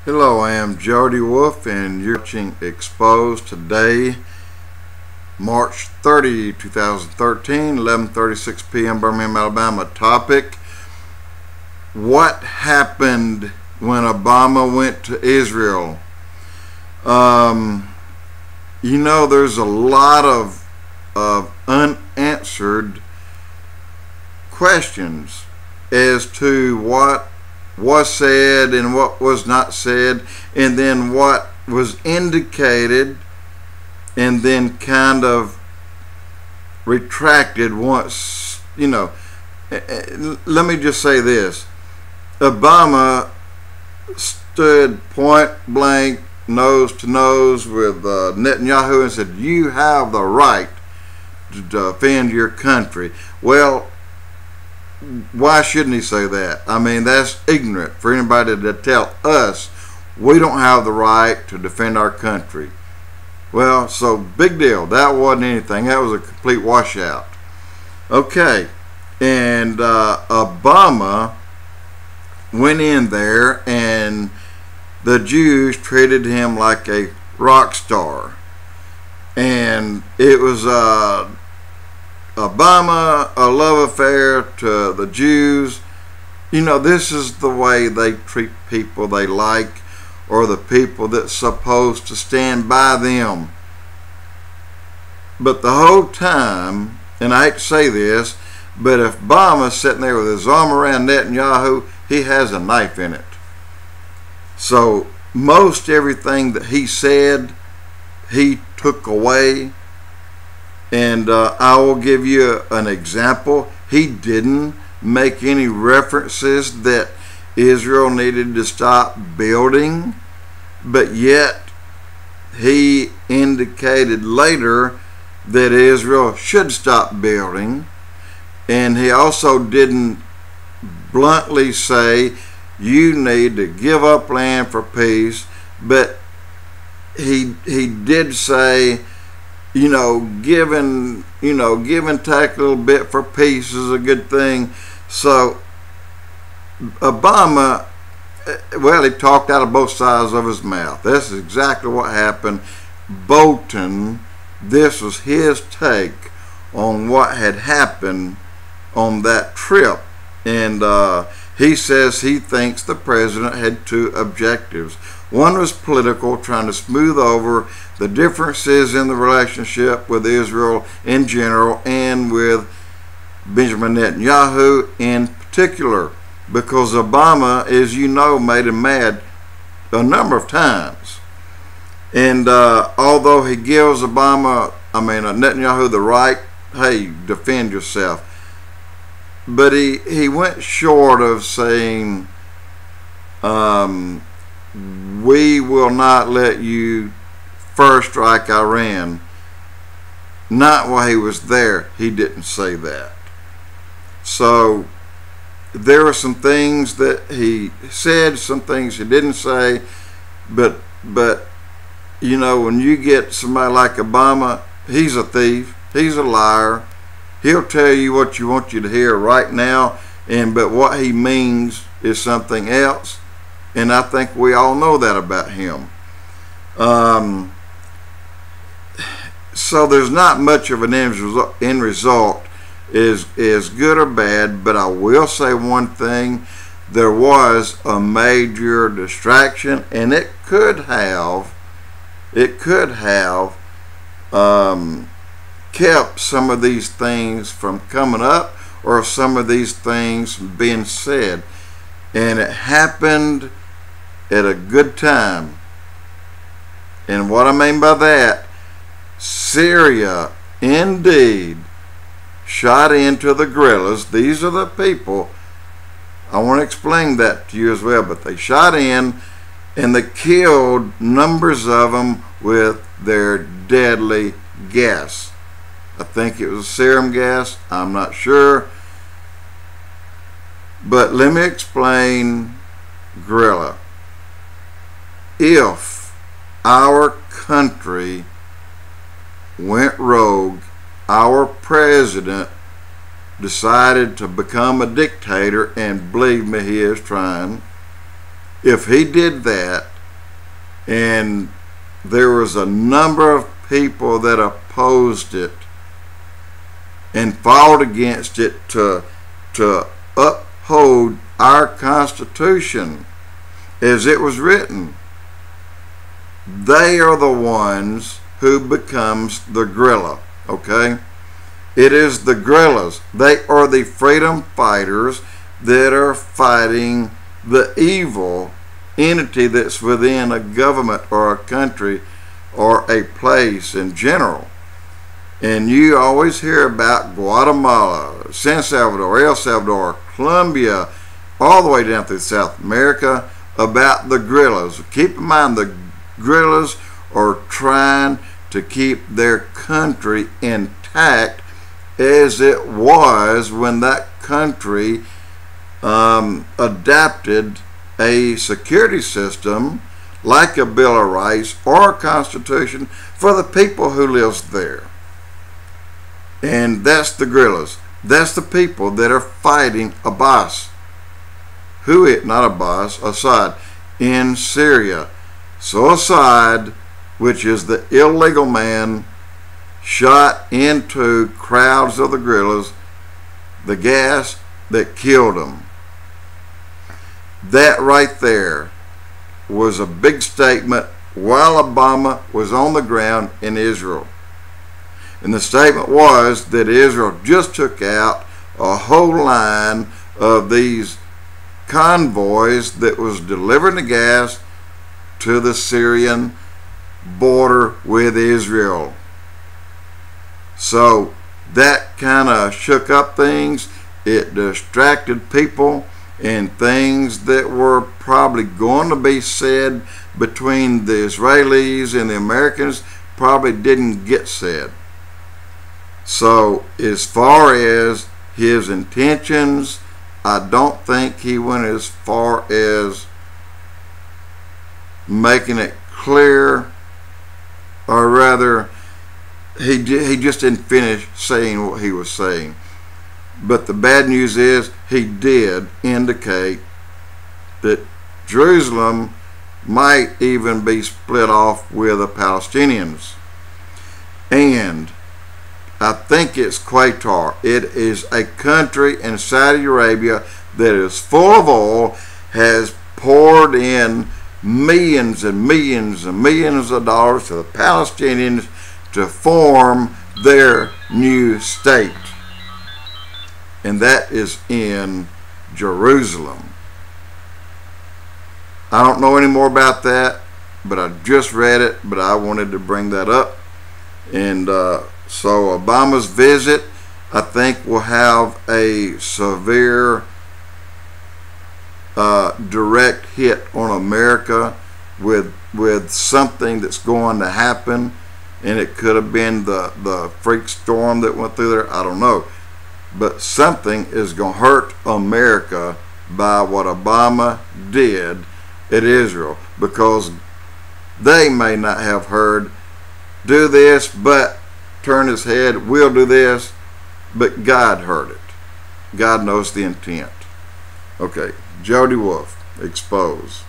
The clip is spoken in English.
Hello, I am Jody Wolf and you're watching Expoz today, March 30, 2013, 11:36 p.m. Birmingham, Alabama. Topic: what happened when Obama went to Israel? There's a lot of unanswered questions as to what was said and what was not said, and then what was indicated and then kind of retracted once. Let me just say this: Obama stood point blank, nose to nose with Netanyahu and said, "You have the right to defend your country." Well, why shouldn't he say that? I mean, that's ignorant for anybody to tell us we don't have the right to defend our country. Well, so big deal. That wasn't anything. That was a complete washout. Okay, and Obama went in there and the Jews treated him like a rock star. And it was Obama, a love affair to the Jews. This is the way they treat people they like, or the people that's supposed to stand by them. But the whole time, and I hate to say this, but if Obama's sitting there with his arm around Netanyahu, he has a knife in it. So most everything that he said, he took away. And I will give you an example. He didn't make any references that Israel needed to stop building, but yet he indicated later that Israel should stop building. And he also didn't bluntly say you need to give up land for peace, but he did say, give and take a little bit for peace is a good thing. So Obama, well, he talked out of both sides of his mouth. That's exactly what happened. Bolton, this was his take on what had happened on that trip. And he says he thinks the president had two objectives. One was political, trying to smooth over the differences in the relationship with Israel in general and with Benjamin Netanyahu in particular, because Obama, as you know, made him mad a number of times. And although he gives Netanyahu the right, hey, defend yourself, but he went short of saying, we will not let you first strike Iran. Not while he was there. He didn't say that. So there were some things that he said, some things he didn't say, but when you get somebody like Obama, he's a thief, he's a liar. He'll tell you what you want you to hear right now, but what he means is something else. And I think we all know that about him. So there's not much of an end result is good or bad, but I will say one thing: there was a major distraction, and it could have kept some of these things from coming up, or some of these things being said. And it happened at a good time. And what I mean by that, Syria indeed shot into the guerrillas. These are the people, I want to explain that to you as well, but they shot in and they killed numbers of them with their deadly gas. I think it was serum gas, I'm not sure. But let me explain guerrilla. If our country went rogue, our president decided to become a dictator, and believe me, he is trying. If he did that, and there was a number of people that opposed it and fought against it to uphold our Constitution as it was written. They are the ones who becomes the guerrilla, okay? It is the guerrillas. They are the freedom fighters that are fighting the evil entity that's within a government or a country or a place in general. And you always hear about Guatemala, San Salvador, El Salvador, Colombia, all the way down through South America, about the guerrillas. Keep in mind, the guerrillas are trying to keep their country intact as it was when that country adapted a security system like a Bill of Rights or a Constitution for the people who lives there. And that's the guerrillas. That's the people that are fighting Assad. Assad in Syria. So Assad, which is the illegal man, shot into crowds of the guerrillas the gas that killed them. That right there was a big statement while Obama was on the ground in Israel. And the statement was that Israel just took out a whole line of these convoys that was delivering the gas to the Syrian border with Israel. So that kind of shook up things. It distracted people, and things that were probably going to be said between the Israelis and the Americans probably didn't get said. So as far as his intentions, I don't think he went as far as making it clear, or rather he just didn't finish saying what he was saying. But the bad news is he did indicate that Jerusalem might even be split off with the Palestinians. And I think it's Qatar. It is a country in Saudi Arabia that is full of oil, has poured in millions and millions and millions of dollars to the Palestinians to form their new state. And that is in Jerusalem. I don't know any more about that, but I just read it, but I wanted to bring that up. And so Obama's visit, I think, will have a severe direct hit on America with something that's going to happen. And it could have been the freak storm that went through there. I don't know. But something is going to hurt America by what Obama did at Israel, because they may not have heard, do this, but turn his head, we'll do this, but God heard it. God knows the intent. Okay, Jody Wolf, Expoz.